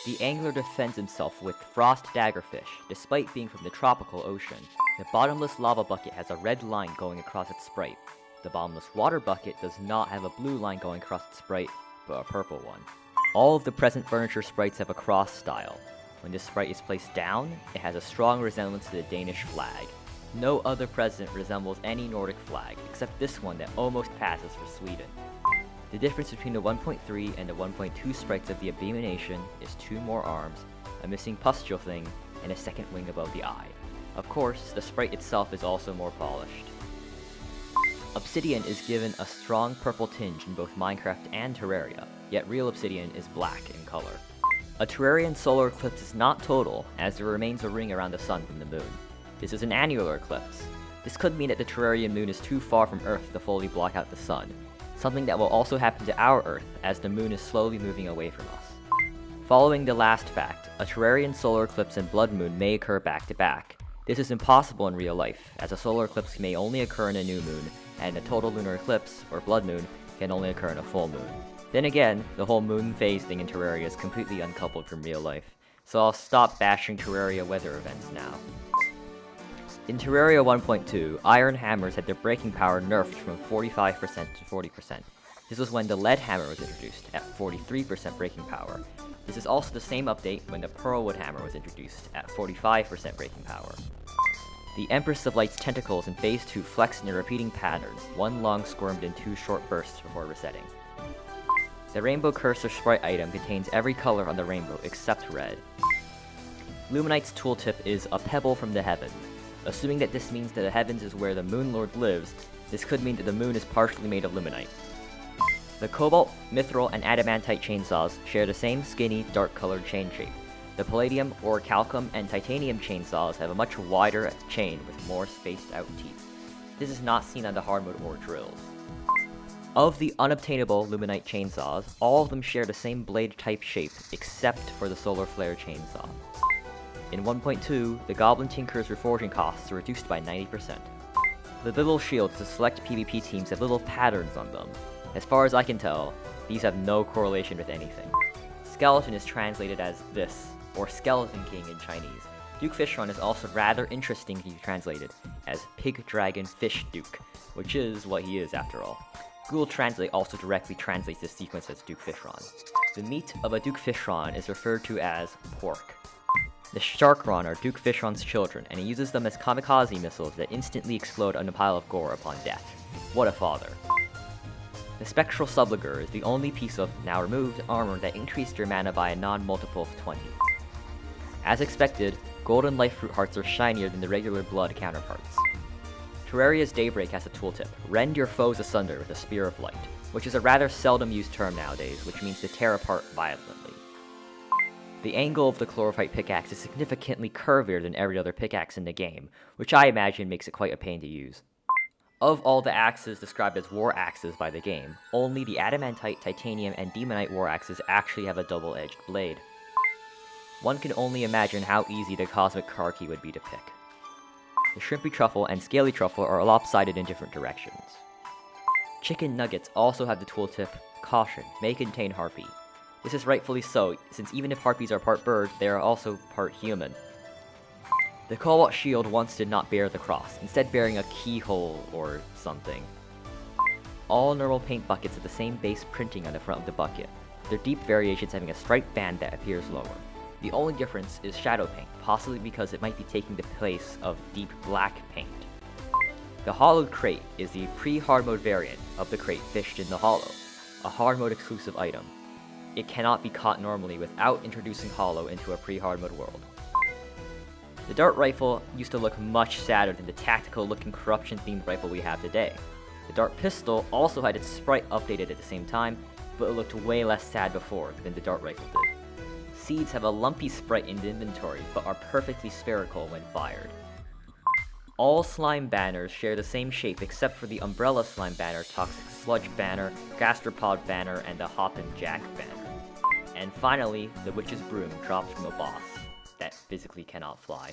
The angler defends himself with frost daggerfish, despite being from the tropical ocean. The bottomless lava bucket has a red line going across its sprite. The bottomless water bucket does not have a blue line going across its sprite, but a purple one. All of the present furniture sprites have a cross style. When this sprite is placed down, it has a strong resemblance to the Danish flag. No other present resembles any Nordic flag, except this one that almost passes for Sweden. The difference between the 1.3 and the 1.2 sprites of the Abomination is 2 more arms, a missing pustule thing, and a second wing above the eye. Of course, the sprite itself is also more polished. Obsidian is given a strong purple tinge in both Minecraft and Terraria, yet real obsidian is black in color. A Terrarian solar eclipse is not total, as there remains a ring around the sun from the moon. This is an annular eclipse. This could mean that the Terrarian moon is too far from Earth to fully block out the sun, something that will also happen to our Earth as the moon is slowly moving away from us. Following the last fact, a Terrarian solar eclipse and blood moon may occur back to back. This is impossible in real life, as a solar eclipse may only occur in a new moon, and a total lunar eclipse, or blood moon, can only occur in a full moon. Then again, the whole moon phase thing in Terraria is completely uncoupled from real life, so I'll stop bashing Terraria weather events now. In Terraria 1.2, iron hammers had their breaking power nerfed from 45% to 40%. This was when the lead hammer was introduced, at 43% breaking power. This is also the same update when the pearlwood hammer was introduced, at 45% breaking power. The Empress of Light's tentacles in Phase 2 flex in a repeating pattern, one long squirmed in 2 short bursts before resetting. The Rainbow Cursor sprite item contains every color on the rainbow except red. Luminite's tooltip is a pebble from the heavens. Assuming that this means that the heavens is where the Moon Lord lives, this could mean that the moon is partially made of Luminite. The Cobalt, Mithril, and Adamantite chainsaws share the same skinny, dark-colored chain shape. The Palladium, Orichalcum, and Titanium chainsaws have a much wider chain with more spaced-out teeth. This is not seen on the hard mode or drills. Of the unobtainable Luminite chainsaws, all of them share the same blade-type shape, except for the Solar Flare chainsaw. In 1.2, the Goblin Tinker's reforging costs are reduced by 90%. The little shields to select PvP teams have little patterns on them. As far as I can tell, these have no correlation with anything. Skeleton is translated as this, or Skeleton King in Chinese. Duke Fishron is also rather interesting to be translated as Pig Dragon Fish Duke, which is what he is after all. Google Translate also directly translates this sequence as Duke Fishron. The meat of a Duke Fishron is referred to as pork. The Sharkron are Duke Fishron's children, and he uses them as kamikaze missiles that instantly explode on a pile of gore upon death. What a father. The Spectral Subliger is the only piece of, now removed, armor that increased your mana by a non-multiple of 20. As expected, golden life fruit hearts are shinier than the regular blood counterparts. Terraria's Daybreak has a tooltip, rend your foes asunder with a Spear of Light, which is a rather seldom used term nowadays, which means to tear apart violently. The angle of the Chlorophyte pickaxe is significantly curvier than every other pickaxe in the game, which I imagine makes it quite a pain to use. Of all the axes described as war axes by the game, only the Adamantite, Titanium, and Demonite war axes actually have a double-edged blade. One can only imagine how easy the Cosmic Car Key would be to pick. The Shrimpy Truffle and Scaly Truffle are lopsided in different directions. Chicken Nuggets also have the tooltip, Caution, may contain Harpy. This is rightfully so, since even if Harpies are part bird, they are also part human. The Cobalt Shield once did not bear the cross, instead bearing a keyhole or something. All normal paint buckets have the same base printing on the front of the bucket, their deep variations having a striped band that appears lower. The only difference is shadow paint, possibly because it might be taking the place of deep black paint. The Hallowed crate is the pre-hard mode variant of the crate fished in the Hollow, a hard mode exclusive item. It cannot be caught normally without introducing Hollow into a pre-hard mode world. The dart rifle used to look much sadder than the tactical looking corruption themed rifle we have today. The dart pistol also had its sprite updated at the same time, but it looked way less sad before than the dart rifle did. Seeds have a lumpy sprite in the inventory, but are perfectly spherical when fired. All slime banners share the same shape except for the Umbrella Slime banner, Toxic Sludge banner, Gastropod banner, and the Hop and Jack banner. And finally, the Witch's Broom drops from a boss that physically cannot fly.